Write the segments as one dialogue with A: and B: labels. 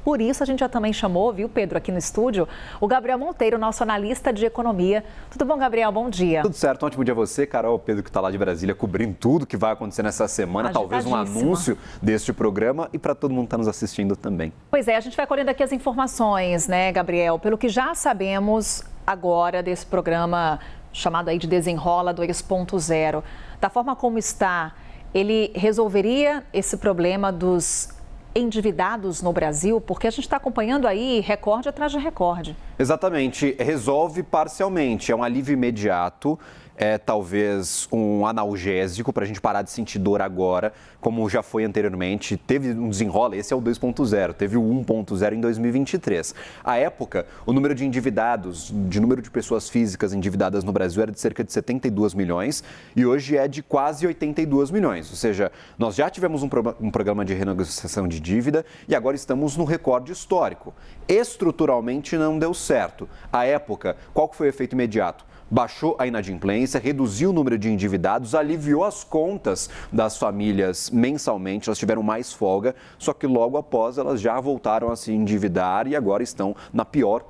A: Por isso a gente já também chamou, viu, Pedro, aqui no estúdio, o Gabriel Monteiro, nosso analista de economia. Tudo bom, Gabriel? Bom dia.
B: Tudo certo, ótimo dia a você, Carol, Pedro, que está lá de Brasília, cobrindo tudo que vai acontecer nessa semana, talvez um anúncio deste programa e para todo mundo que está nos assistindo também.
A: Pois é, a gente vai colhendo aqui as informações, né, Gabriel? Pelo que já sabemos agora desse programa chamado aí de Desenrola 2.0, da forma como está, ele resolveria esse problema dos endividados no Brasil? Porque a gente está acompanhando aí recorde atrás de recorde.
B: Exatamente, resolve parcialmente, é um alívio imediato, é talvez um analgésico para a gente parar de sentir dor agora, como já foi anteriormente. Teve um desenrola, esse é o 2.0, teve o 1.0 em 2023. À época, o número de endividados, de número de pessoas físicas endividadas no Brasil era de cerca de 72 milhões e hoje é de quase 82 milhões. Ou seja, nós já tivemos um programa de renegociação de dívida e agora estamos no recorde histórico. Estruturalmente não deu certo. À época, qual foi o efeito imediato? Baixou a inadimplência, reduziu o número de endividados, aliviou as contas das famílias mensalmente, elas tiveram mais folga, só que logo após elas já voltaram a se endividar e agora estão na pior,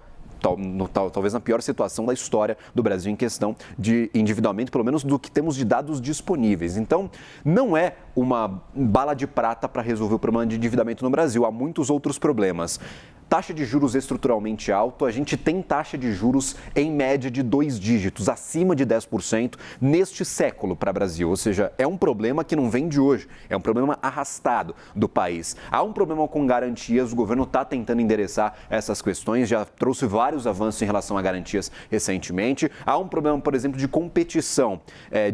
B: talvez na pior situação da história do Brasil em questão de endividamento, pelo menos do que temos de dados disponíveis. Então, não é uma bala de prata para resolver o problema de endividamento no Brasil, há muitos outros problemas. Taxa de juros estruturalmente alta, a gente tem taxa de juros em média de 2 dígitos, acima de 10% neste século para o Brasil. Ou seja, é um problema que não vem de hoje, é um problema arrastado do país. Há um problema com garantias, o governo está tentando endereçar essas questões, já trouxe vários avanços em relação a garantias recentemente. Há um problema, por exemplo, de competição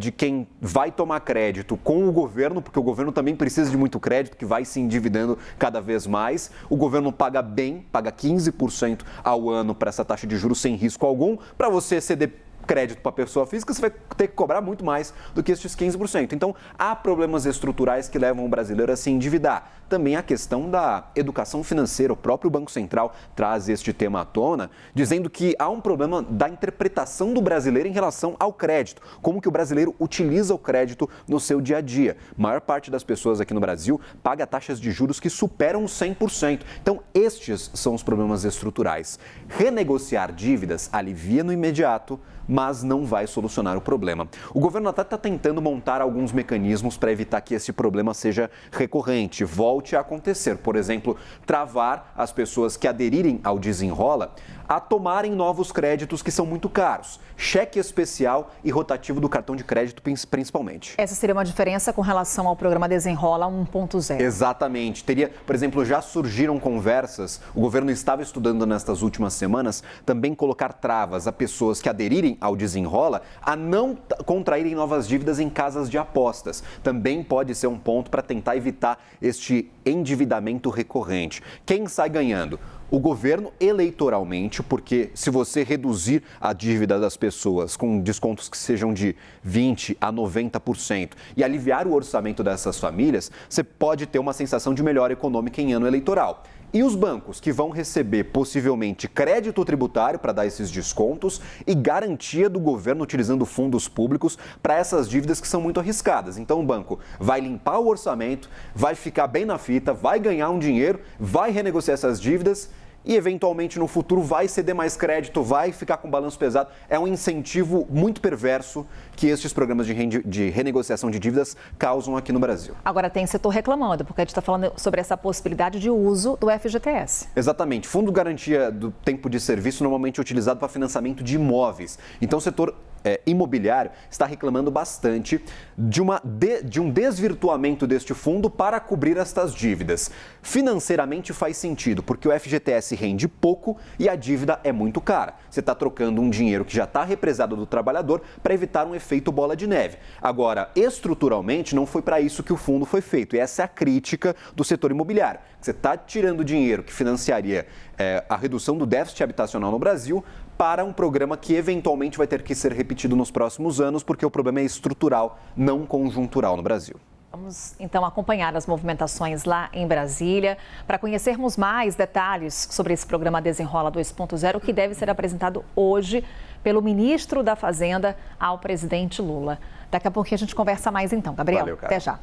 B: de quem vai tomar crédito com o governo, porque o governo também precisa de muito crédito, que vai se endividando cada vez mais. O governo paga bem, paga 15% ao ano para essa taxa de juros sem risco algum. Para você ceder crédito para a pessoa física, você vai ter que cobrar muito mais do que esses 15%. Então, há problemas estruturais que levam o brasileiro a se endividar. Também a questão da educação financeira. O próprio Banco Central traz este tema à tona, dizendo que há um problema da interpretação do brasileiro em relação ao crédito. Como que o brasileiro utiliza o crédito no seu dia a dia. A maior parte das pessoas aqui no Brasil paga taxas de juros que superam 100%. Então, estes são os problemas estruturais. Renegociar dívidas alivia no imediato, mas não vai solucionar o problema. O governo até está tentando montar alguns mecanismos para evitar que esse problema seja recorrente, volte a acontecer. Por exemplo, travar as pessoas que aderirem ao Desenrola a tomarem novos créditos que são muito caros. Cheque especial e rotativo do cartão de crédito, principalmente.
A: Essa seria uma diferença com relação ao programa Desenrola 1.0.
B: Exatamente. Teria, por exemplo, já surgiram conversas, o governo estava estudando nestas últimas semanas, também colocar travas a pessoas que aderirem ao Desenrola a não contraírem novas dívidas em casas de apostas. Também pode ser um ponto para tentar evitar este endividamento recorrente. Quem sai ganhando? O governo eleitoralmente, porque se você reduzir a dívida das pessoas com descontos que sejam de 20% a 90% e aliviar o orçamento dessas famílias, você pode ter uma sensação de melhora econômica em ano eleitoral. E os bancos que vão receber possivelmente crédito tributário para dar esses descontos e garantia do governo utilizando fundos públicos para essas dívidas que são muito arriscadas. Então o banco vai limpar o orçamento, vai ficar bem na fita, vai ganhar um dinheiro, vai renegociar essas dívidas e, eventualmente, no futuro vai ceder mais crédito, vai ficar com balanço pesado. É um incentivo muito perverso que estes programas de renegociação de dívidas causam aqui no Brasil.
A: Agora tem setor reclamando, porque a gente está falando sobre essa possibilidade de uso do FGTS.
B: Exatamente. Fundo de Garantia do Tempo de Serviço normalmente é utilizado para financiamento de imóveis. Então, o setor imobiliário está reclamando bastante de um desvirtuamento deste fundo para cobrir estas dívidas. Financeiramente faz sentido, porque o FGTS rende pouco e a dívida é muito cara. Você está trocando um dinheiro que já está represado do trabalhador para evitar um efeito bola de neve. Agora, estruturalmente, não foi para isso que o fundo foi feito. E essa é a crítica do setor imobiliário. Você está tirando dinheiro que financiaria a redução do déficit habitacional no Brasil para um programa que eventualmente vai ter que ser repetido nos próximos anos, porque o problema é estrutural, não conjuntural no Brasil.
A: Vamos, então, acompanhar as movimentações lá em Brasília para conhecermos mais detalhes sobre esse programa Desenrola 2.0, que deve ser apresentado hoje pelo ministro da Fazenda ao presidente Lula. Daqui a pouquinho a gente conversa mais então. Gabriel,
B: valeu,
A: até já.